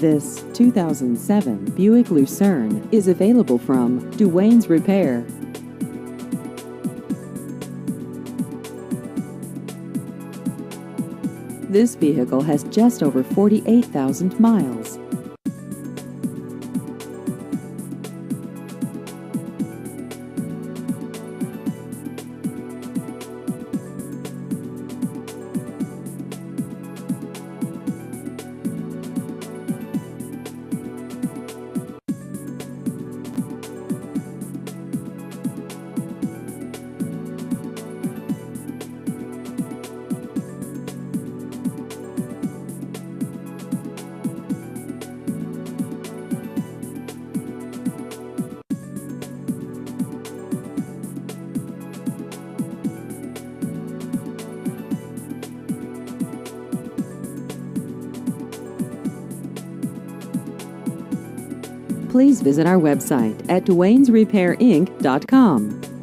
This 2007 Buick Lucerne is available from Duanes Repair. This vehicle has just over 48,000 miles. Please visit our website at duanesrepairinc.com.